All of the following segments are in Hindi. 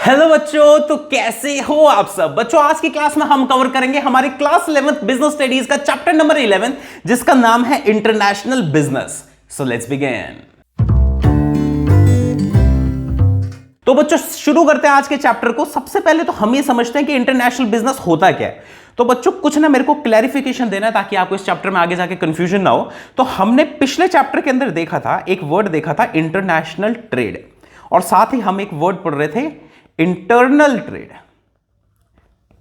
हेलो बच्चों, तो कैसे हो आप सब बच्चों। आज की क्लास में हम कवर करेंगे हमारे क्लास 11th बिजनेस स्टडीज का चैप्टर नंबर 11 जिसका नाम है international business. So let's begin. तो बच्चों शुरू करते हैं आज के चैप्टर को। सबसे पहले तो हम ये समझते हैं कि इंटरनेशनल बिजनेस होता क्या है। तो बच्चों कुछ ना मेरे को क्लैरिफिकेशन देना है ताकि आपको इस चैप्टर में आगे जाके कंफ्यूजन ना हो। तो हमने पिछले चैप्टर के अंदर देखा था, एक वर्ड देखा था इंटरनेशनल ट्रेड, और साथ ही हम एक वर्ड पढ़ रहे थे इंटरनल ट्रेड।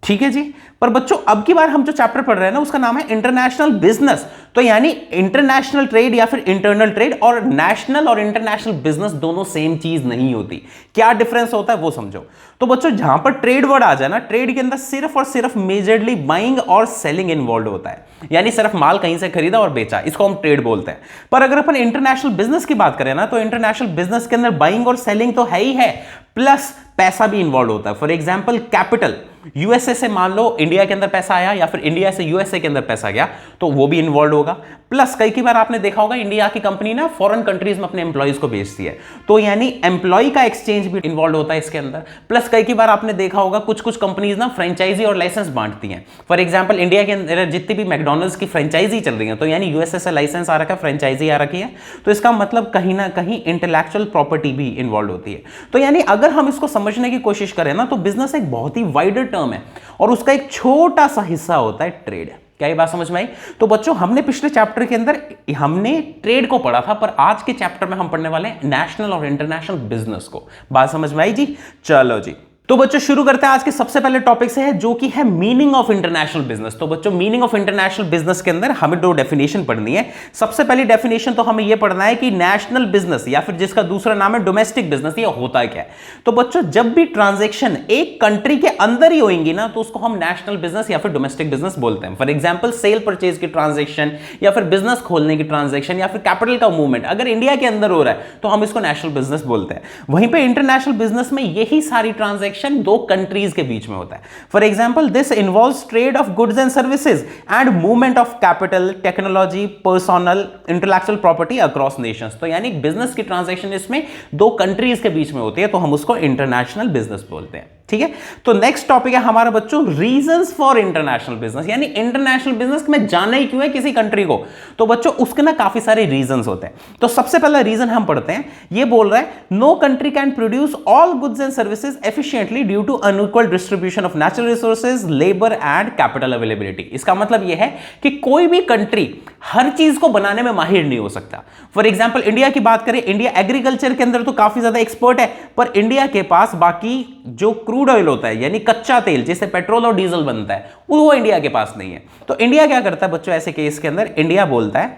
ठीक है जी। पर बच्चों अब की बार हम जो चैप्टर पढ़ रहे हैं ना उसका नाम है इंटरनेशनल बिजनेस। तो यानी इंटरनेशनल ट्रेड या फिर इंटरनल ट्रेड और नेशनल और इंटरनेशनल बिजनेस दोनों सेम चीज नहीं होती। क्या डिफरेंस होता है वो समझो। तो बच्चों जहां पर ट्रेड वर्ड आ जाए ना, ट्रेड के अंदर सिर्फ और सिर्फ मेजरली बाइंग और सेलिंग इन्वॉल्व होता है, यानी सिर्फ माल कहीं से खरीदा और बेचा, इसको हम ट्रेड बोलते हैं। पर अगर अपन इंटरनेशनल बिजनेस की बात करें ना, तो इंटरनेशनल बिजनेस के अंदर बाइंग और सेलिंग तो है ही है, प्लस पैसा भी इन्वॉल्व होता है। फॉर एग्जाम्पल कैपिटल, यूएसए से मान लो इंडिया के अंदर पैसा आया या फिर इंडिया से यूएसए के अंदर पैसा गया, तो वो भी इन्वॉल्व होगा। प्लस कई बार आपने देखा होगा इंडिया की कंपनी ना फॉरेन कंट्रीज में अपने एम्प्लॉइज को बेचती है, तो यानी एम्प्लॉय का एक्सचेंज भी इन्वॉल्व होता है इसके अंदर। प्लस कई बार आपने देखा होगा कुछ कुछ कंपनीज ना फ्रेंचाइजी और लाइसेंस बांटती हैं। फॉर एग्जाम्पल इंडिया के अंदर जितनी भी मैकडॉनल्ड्स की फ्रेंचाइजी चल रही है, तो यानी यूएसए से लाइसेंस आ रखा है, फ्रेंचाइजी आ रखी है, तो इसका मतलब कहीं ना कहीं इंटेलेक्चुअल प्रॉपर्टी भी इन्वॉल्व होती है। तो यानी अगर हम इसको समझने की कोशिश करें ना, तो बिजनेस एक बहुत ही वाइडर टर्म है और उसका एक छोटा सा हिस्सा होता है ट्रेड। क्या ये बात समझ में आई? तो बच्चों हमने पिछले चैप्टर के अंदर हमने ट्रेड को पढ़ा था, पर आज के चैप्टर में हम पढ़ने वाले हैं नेशनल और इंटरनेशनल बिजनेस को। बात समझ में आई जी? चलो जी, तो बच्चों शुरू करते हैं आज के सबसे पहले टॉपिक से, है जो कि है मीनिंग ऑफ इंटरनेशनल बिजनेस। तो बच्चों मीनिंग ऑफ इंटरनेशनल बिजनेस के अंदर हमें दो डेफिनेशन पढ़नी है। सबसे पहली डेफिनेशन तो हमें यह पढ़ना है कि नेशनल बिजनेस या फिर जिसका दूसरा नाम है डोमेस्टिक बिजनेस, ये होता है क्या है। तो बच्चों जब भी ट्रांजेक्शन एक कंट्री के अंदर ही होंगी ना, तो उसको हम नेशनल बिजनेस या फिर डोमेस्टिक बिजनेस बोलते हैं। फॉर एग्जाम्पल सेल परचेज की ट्रांजेक्शन या फिर बिजनेस खोलने की ट्रांजेक्शन या फिर कैपिटल का मूवमेंट अगर इंडिया के अंदर हो रहा है तो हम इसको नेशनल बिजनेस बोलते हैं। वहीं पे इंटरनेशनल बिजनेस में यही सारी ट्रांजेक्शन दो कंट्रीज के बीच में होता है। For example this involves trade off goods and services and movement of capital, technology, personal, intellectual property across Nations. तो यानी बिजनेस की ट्रांजैक्शन इसमें दो कंट्रीज के बीच में होती है, तो हम उसको इंटरनेशनल बिजनेस बोलते हैं। ठीक है। तो नेक्स्ट टॉपिक है हमारा बच्चों रीजंस फॉर इंटरनेशनल बिजनेस, यानी इंटरनेशनल बिजनेस में जाना ही क्यों है किसी कंट्री को। तो बच्चों उसके ना काफी सारे रीजंस होते हैं। तो सबसे पहला रीजन हम पढ़ते हैं, ये बोल रहा है no country can produce all goods and services efficiently due to unequal distribution of natural resources, labour and capital availability. इसका मतलब यह है कि कोई भी कंट्री हर चीज को बनाने में माहिर नहीं हो सकता। फॉर एग्जाम्पल इंडिया की बात करें, इंडिया एग्रीकल्चर के अंदर तो काफी ज्यादा एक्सपर्ट है, पर इंडिया के पास बाकी जो क्रूड ऑयल होता है यानी कच्चा तेल जिससे पेट्रोल और डीजल बनता है, वो इंडिया के पास नहीं है। तो इंडिया क्या करता है बच्चों ऐसे केस के अंदर, इंडिया बोलता है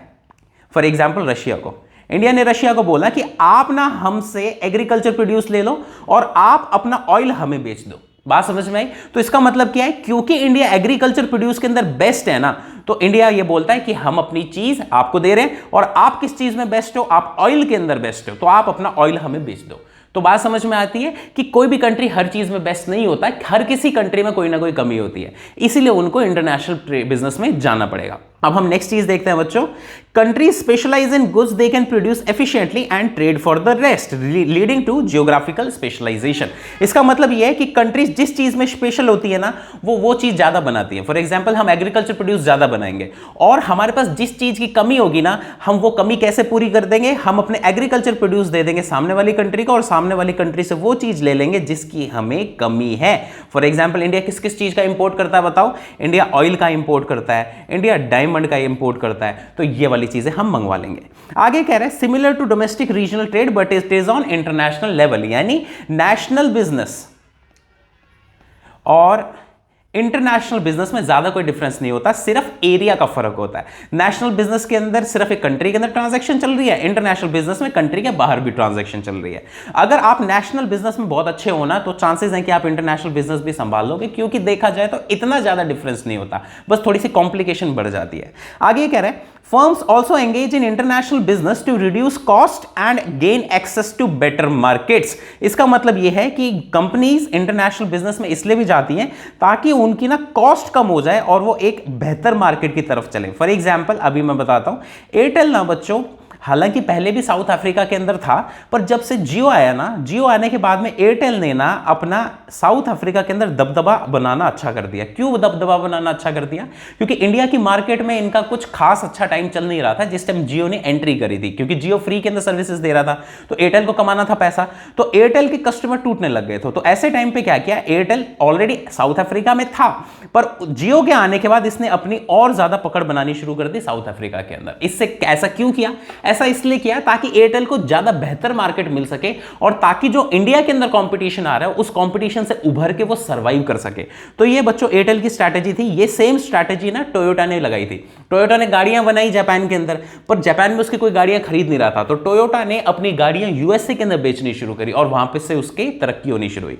फॉर एग्जाम्पल रशिया को, इंडिया ने रशिया को बोला कि आप ना हमसे एग्रीकल्चर प्रोड्यूस ले लो और आप अपना ऑयल हमें बेच दो। बात समझ में आई? तो इसका मतलब क्या है, क्योंकि इंडिया एग्रीकल्चर प्रोड्यूस के अंदर बेस्ट है ना, तो इंडिया ये बोलता है कि हम अपनी चीज आपको दे रहे हैं और आप किस चीज में बेस्ट हो, आप ऑयल के अंदर बेस्ट हो, तो आप अपना ऑयल हमें बेच दो। तो बात समझ में आती है कि कोई भी कंट्री हर चीज में बेस्ट नहीं होता है, हर किसी कंट्री में कोई ना कोई कमी होती है, इसीलिए उनको इंटरनेशनल बिजनेस में जाना पड़ेगा। अब हम नेक्स्ट चीज देखते हैं बच्चों, countries specialise in goods they can produce efficiently and trade for the rest leading to geographical specialisation. इसका मतलब यह है कि कंट्रीज जिस चीज में स्पेशल होती है ना, वो चीज ज्यादा बनाती है। फॉर एग्जांपल हम एग्रीकल्चर प्रोड्यूस ज्यादा बनाएंगे और हमारे पास जिस चीज की कमी होगी ना, हम वो कमी कैसे पूरी कर देंगे, हम अपने एग्रीकल्चर प्रोड्यूस दे देंगे सामने वाली कंट्री को और सामने वाली कंट्री से वो चीज ले लेंगे जिसकी हमें कमी है। फॉर एग्जाम्पल इंडिया किस किस चीज का इंपोर्ट करता है बताओ? इंडिया ऑयल का इंपोर्ट करता है, इंडिया डायमंड का इंपोर्ट करता है, तो ये वाली चीजें हम मंगवा लेंगे। आगे कह रहे हैं similar to domestic regional trade but it is on international level, यानी नेशनल बिजनेस और इंटरनेशनल बिजनेस में ज्यादा कोई डिफरेंस नहीं होता, सिर्फ एरिया का फर्क होता है। नेशनल बिजनेस के अंदर सिर्फ एक कंट्री के अंदर ट्रांजैक्शन चल रही है, इंटरनेशनल बिजनेस में कंट्री के बाहर भी ट्रांजैक्शन चल रही है। अगर आप नेशनल बिजनेस में बहुत अच्छे हो ना, तो चांसेस हैं कि आप इंटरनेशनल बिजनेस भी संभाल लोगे, क्योंकि देखा जाए तो इतना ज्यादा डिफरेंस नहीं होता, बस थोड़ी सी कॉम्प्लिकेशन बढ़ जाती है। आगे कह रहे हैं firms also engage in international business to reduce cost and gain access to better markets। इसका मतलब यह है कि कंपनीज इंटरनेशनल बिजनेस में इसलिए भी जाती हैं ताकि उनकी ना कॉस्ट कम हो जाए और वो एक बेहतर मार्केट की तरफ चले। फॉर एग्जांपल अभी मैं बताता हूं, एयरटेल ना बच्चों हालांकि पहले भी साउथ अफ्रीका के अंदर था, पर जब से जियो आया ना, जियो आने के बाद में एयरटेल ने ना अपना साउथ अफ्रीका के अंदर दबदबा बनाना अच्छा कर दिया। क्यों दबदबा बनाना अच्छा कर दिया? क्योंकि इंडिया की मार्केट में इनका कुछ खास अच्छा टाइम चल नहीं रहा था जिस टाइम जियो ने एंट्री करी थी, क्योंकि जियो फ्री के अंदर सर्विसेज दे रहा था, तो एयरटेल को कमाना था पैसा, तो एयरटेल के कस्टमर टूटने लग गए थे। तो ऐसे टाइम पे क्या किया, एयरटेल ऑलरेडी साउथ अफ्रीका में था, पर जियो के आने के बाद इसने अपनी और ज्यादा पकड़ बनानी शुरू कर दी साउथ अफ्रीका के अंदर। इससे ऐसा क्यों किया? ऐसा इसलिए किया ताकि एयरटेल को ज्यादा बेहतर मार्केट मिल सके, और ताकि जो इंडिया के अंदर कंपटीशन आ रहा है उस कंपटीशन से उभर के वो सर्वाइव कर सके। तो ये बच्चों एयरटेल की स्ट्रैटेजी थी। ये सेम स्ट्रैटेजी ना टोयोटा ने लगाई थी। टोयोटा ने गाड़ियां बनाई जापान के अंदर, पर जापान में उसकी कोई गाड़ियां खरीद नहीं रहा था, तो टोयोटा ने अपनी गाड़ियां यूएसए के अंदर बेचनी शुरू करी और वहां पे से उसकी तरक्की होनी शुरू हुई।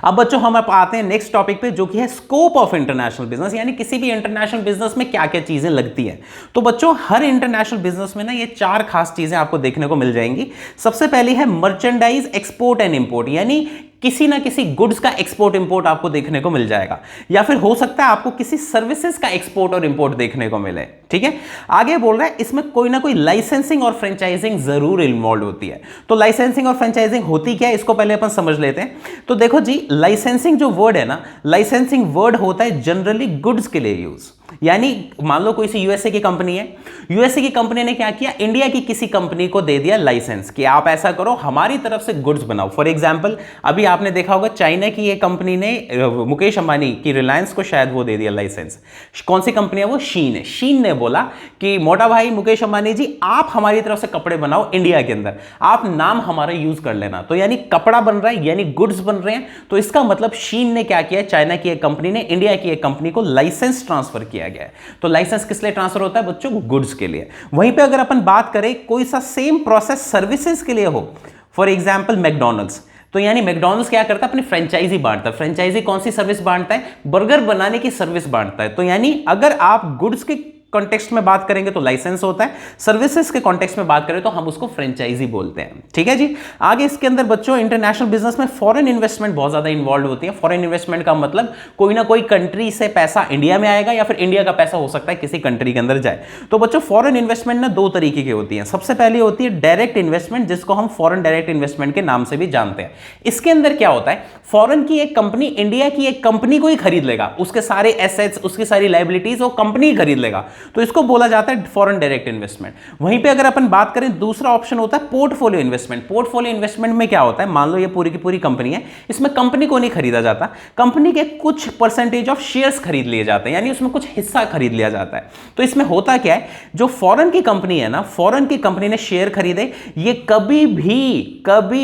अब बच्चों हम आते हैं नेक्स्ट टॉपिक पे, जो कि है स्कोप ऑफ इंटरनेशनल बिजनेस, यानी किसी भी इंटरनेशनल बिजनेस में क्या क्या चीजें लगती हैं। तो बच्चों हर इंटरनेशनल बिजनेस में ना ये 4 खास चीजें आपको देखने को मिल जाएंगी। सबसे पहली है मर्चेंडाइज एक्सपोर्ट एंड इंपोर्ट, यानी किसी ना किसी गुड्स का एक्सपोर्ट इंपोर्ट आपको देखने को मिल जाएगा, या फिर हो सकता है आपको किसी सर्विसेज का एक्सपोर्ट और इंपोर्ट देखने को मिले। ठीक है, आगे बोल रहा है इसमें कोई ना कोई लाइसेंसिंग और फ्रेंचाइजिंग जरूर इन्वॉल्व होती है। तो लाइसेंसिंग और फ्रेंचाइजिंग होती क्या है, इसको पहले अपन समझ लेते हैं। तो देखो जी, लाइसेंसिंग जो वर्ड है ना, लाइसेंसिंग वर्ड होता है जनरली गुड्स के लिए यूज, यानी मान लो कोई सी यूएसए की कंपनी है, यूएसए की कंपनी ने क्या किया, इंडिया की किसी कंपनी को दे दिया लाइसेंस कि आप ऐसा करो, हमारी तरफ से गुड्स बनाओ। फॉर एग्जांपल अभी आपने देखा होगा चाइना की एक कंपनी ने मुकेश अंबानी की रिलायंस को शायद वो दे दिया लाइसेंस। कौन सी कंपनी है वो? शीन है। शीन ने बोला कि मोटा भाई मुकेश अंबानी जी, आप हमारी तरफ से कपड़े बनाओ इंडिया के अंदर, आप नाम हमारा यूज कर लेना। तो यानी कपड़ा बन रहा है, यानी गुड्स बन रहे हैं। तो इसका मतलब शीन ने क्या किया, चाइना की एक कंपनी ने इंडिया की एक कंपनी को लाइसेंस ट्रांसफर किया गया है। तो लाइसेंस किस लिए ट्रांसफर होता है बच्चों? गुड्स के लिए। वहीं पे अगर अपन बात करें कोई सा सेम प्रोसेस सर्विसेज के लिए हो, फॉर एग्जांपल मैकडॉनल्ड्स, तो यानी मैकडॉनल्ड्स क्या करता है, अपनी फ्रेंचाइजी बांटता है। फ्रेंचाइजी कौन सी सर्विस बांटता है? बर्गर बनाने की सर्विस बांटता है। तो यानी अगर आप गुड्स के कॉन्टेक्स्ट में बात करेंगे तो लाइसेंस होता है, सर्विसेज के कॉन्टेक्स्ट में बात करें तो हम उसको फ्रेंचाइजी बोलते हैं। ठीक है जी। आगे इसके अंदर बच्चों इंटरनेशनल बिजनेस में फॉरेन इन्वेस्टमेंट बहुत ज्यादा इन्वॉल्व होती है। फॉरेन इन्वेस्टमेंट का मतलब कोई ना कोई कंट्री से पैसा इंडिया में आएगा, या फिर इंडिया का पैसा हो सकता है किसी कंट्री के अंदर जाए। तो बच्चों फॉरेन इन्वेस्टमेंट ना 2 तरीके की होती है। सबसे पहले होती है डायरेक्ट इन्वेस्टमेंट, जिसको हम फॉरेन डायरेक्ट इन्वेस्टमेंट के नाम से भी जानते हैं। इसके अंदर क्या होता है, फॉरेन की एक कंपनी इंडिया की एक कंपनी को ही खरीद लेगा, उसके सारे एसेट्स, उसकी सारी लायबिलिटीज वो कंपनी ही खरीद लेगा, तो इसको बोला जाता है फॉरेन डायरेक्ट इन्वेस्टमेंट। वहीं पे अगर अपन बात करें दूसरा ऑप्शन होता है पोर्टफोलियो इन्वेस्टमेंट। पोर्टफोलियो इन्वेस्टमेंट में क्या होता है, मान लो ये पूरी की पूरी कंपनी है, इसमें कंपनी को नहीं खरीदा जाता, कंपनी के कुछ परसेंटेज ऑफ शेयर्स खरीद लिए जाते हैं, यानी उसमें कुछ हिस्सा खरीद लिया जाता है। तो इसमें होता क्या है, जो फॉरेन की कंपनी है ना, फॉरेन की कंपनी ने शेयर खरीदे, ये कभी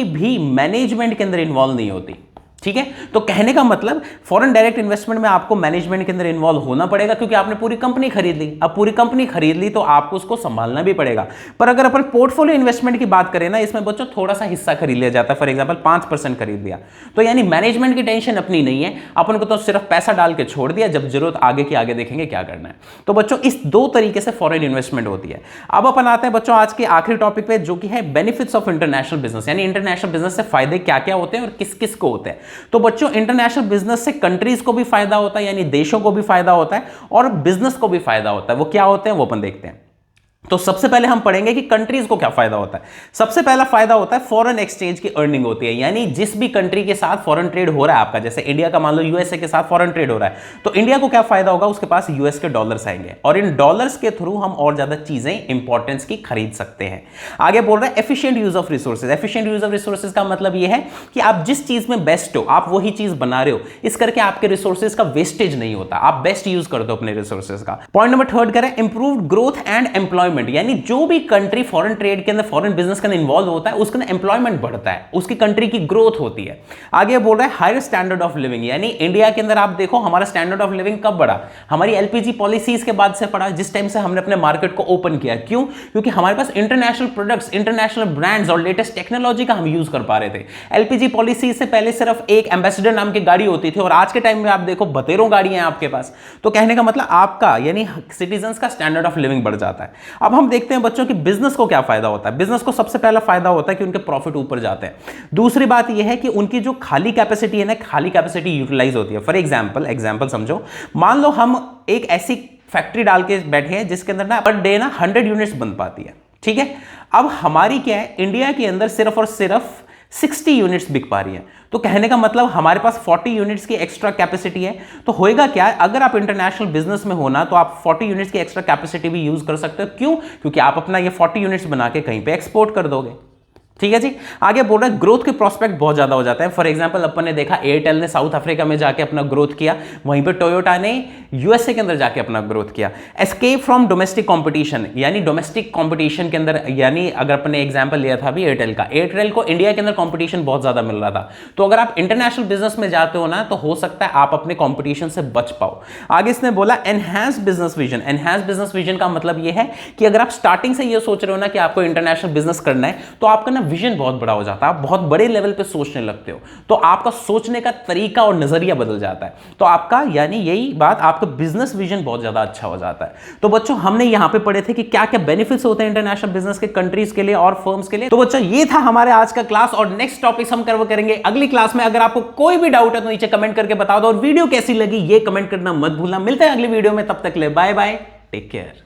भी मैनेजमेंट के अंदर इन्वॉल्व नहीं होती। ठीक है, तो कहने का मतलब फॉरेन डायरेक्ट इन्वेस्टमेंट में आपको मैनेजमेंट के अंदर इन्वॉल्व होना पड़ेगा, क्योंकि आपने पूरी कंपनी खरीद ली। अब पूरी कंपनी खरीद ली तो आपको उसको संभालना भी पड़ेगा। पर अगर अपन पोर्टफोलियो इन्वेस्टमेंट की बात करें ना, इसमें बच्चों थोड़ा सा हिस्सा खरीद लिया जाता है, फॉर एग्जांपल 5% खरीद लिया, तो यानी मैनेजमेंट की टेंशन अपनी नहीं है, अपन को तो सिर्फ पैसा डाल के छोड़ दिया, जब जरूरत आगे की आगे देखेंगे क्या करना है। तो बच्चों इस 2 तरीके से फॉरेन इन्वेस्टमेंट होती है। अब अपन आते हैं बच्चों आज के आखिरी टॉपिक पे, जो कि है बेनिफिट्स ऑफ इंटरनेशनल बिजनेस, यानी इंटरनेशनल बिजनेस से फायदे क्या क्या होते हैं और किस किस को होते हैं। तो बच्चों इंटरनेशनल बिजनेस से कंट्रीज को भी फायदा होता है, यानी देशों को भी फायदा होता है, और बिजनेस को भी फायदा होता है। वो क्या होते हैं वो अपन देखते हैं। तो सबसे पहले हम पढ़ेंगे कि कंट्रीज को क्या फायदा होता है। सबसे पहला फायदा होता है फॉरेन एक्सचेंज की अर्निंग होती है, यानी जिस भी कंट्री के साथ फॉरेन ट्रेड हो रहा है आपका, जैसे इंडिया का मान लो यूएसए के साथ फॉरेन ट्रेड हो रहा है, तो इंडिया को क्या फायदा होगा, उसके पास यूएस के डॉलर्स आएंगे, और इन डॉलर्स के थ्रू हम और ज्यादा चीजें इंपॉर्टेंस की खरीद सकते हैं। आगे बोल रहे हैं efficient use of resources. Efficient use of resources का मतलब यह है कि आप जिस चीज में बेस्ट हो, आप वही चीज बना रहे हो, इस करके आपके रिसोर्सेज का वेस्टेज नहीं होता, आप बेस्ट यूज करते हो अपने रिसोर्सेज का। पॉइंट नंबर 3 करें इंप्रूव्ड ग्रोथ एंड एम्प्लॉयमेंट, यानी जो भी कंट्री फॉरेन ट्रेड के अंदर, फॉरेन बिजनेस के अंदर इन्वॉल्व होता है, उसके अंदर एम्प्लॉयमेंट बढ़ता है, उसकी कंट्री की ग्रोथ होती है। आगे बोल रहा है हायर स्टैंडर्ड ऑफ लिविंग, यानी इंडिया के अंदर आप देखो हमारा स्टैंडर्ड ऑफ लिविंग कब बढ़ा, हमारी एलपीजी पॉलिसीज के बाद से बढ़ा, जिस टाइम से हमने अपने मार्केट को ओपन किया। क्यों? क्योंकि हमारे पास इंटरनेशनल प्रोडक्ट्स, इंटरनेशनल ब्रांड्स और लेटेस्ट टेक्नोलॉजी का हम यूज कर पा रहे थे। एलपीजी पॉलिसी से पहले सिर्फ एक एम्बेसडर नाम की गाड़ी होती थी, और आज के टाइम में आप देखो बतेरों गाड़ियां हैं आपके पास। तो कहने का मतलब आपका यानी सिटीजंस का स्टैंडर्ड ऑफ लिविंग बढ़ जाता है। अब हम देखते हैं बच्चों की बिजनेस को क्या फायदा होता है। बिजनेस को सबसे पहला फायदा होता है कि उनके प्रॉफिट ऊपर जाते हैं। दूसरी बात यह है कि उनकी जो खाली कैपेसिटी है ना, खाली कैपेसिटी यूटिलाइज होती है। फॉर एग्जांपल समझो, मान लो हम एक ऐसी फैक्ट्री डाल के बैठे हैं जिसके अंदर ना पर डे ना 100 यूनिट्स बन पाती है, ठीक है। अब हमारी क्या है, इंडिया के अंदर सिर्फ और सिर्फ 60 यूनिट्स बिक पा रही है। तो कहने का मतलब हमारे पास 40 यूनिट्स की एक्स्ट्रा कैपेसिटी है। तो होएगा क्या, अगर आप इंटरनेशनल बिजनेस में होना तो आप 40 यूनिट्स की एक्स्ट्रा कैपेसिटी भी यूज कर सकते हो। क्यों? क्योंकि आप अपना ये 40 यूनिट्स बना के कहीं पे एक्सपोर्ट कर दोगे। ठीक है जी। आगे बोल रहा है ग्रोथ के प्रोस्पेक्ट बहुत ज्यादा हो जाते हैं। फॉर एग्जांपल अपन ने देखा एयरटेल ने साउथ अफ्रीका में जाके अपना ग्रोथ किया, वहीं पे टोयोटा ने यूएसए के अंदर जाके अपना ग्रोथ किया। एस्केप फ्रॉम डोमेस्टिक कंपटीशन, यानी डोमेस्टिक कंपटीशन के अंदर, यानी अगर अपन ने एग्जांपल लिया था अभी एयरटेल का, एयरटेल को इंडिया के अंदर कंपटीशन बहुत ज्यादा मिल रहा था। तो अगर आप इंटरनेशनल बिजनेस में जाते हो ना, तो हो सकता है आप अपने कंपटीशन से बच पाओ। आगे इसने बोला enhance business vision. Enhance business vision का मतलब यह है कि अगर आप स्टार्टिंग से ये सोच रहे हो ना कि आपको इंटरनेशनल बिजनेस करना है, तो आपका ना विजन बहुत बड़ा हो जाता है, आप बहुत बड़े लेवल पे सोचने लगते हो, तो आपका सोचने का तरीका और नजरिया बदल जाता है। तो आपका, यानी यही बात, आपका बिजनेस विजन बहुत ज्यादा अच्छा हो जाता है। तो बच्चों हमने यहां पे पढ़े थे कि क्या क्या बेनिफिट्स होते हैं इंटरनेशनल बिजनेस के कंट्रीज के लिए और फर्म्स के लिए। तो बच्चों ये था हमारे आज का क्लास, और नेक्स्ट टॉपिक हम कवर करेंगे अगली क्लास में। अगर आपको कोई भी डाउट है तो नीचे कमेंट करके बता दो, और वीडियो कैसी लगी ये कमेंट करना मत भूलना। मिलते हैं अगली वीडियो में, तब तक ले बाय बाय, टेक केयर।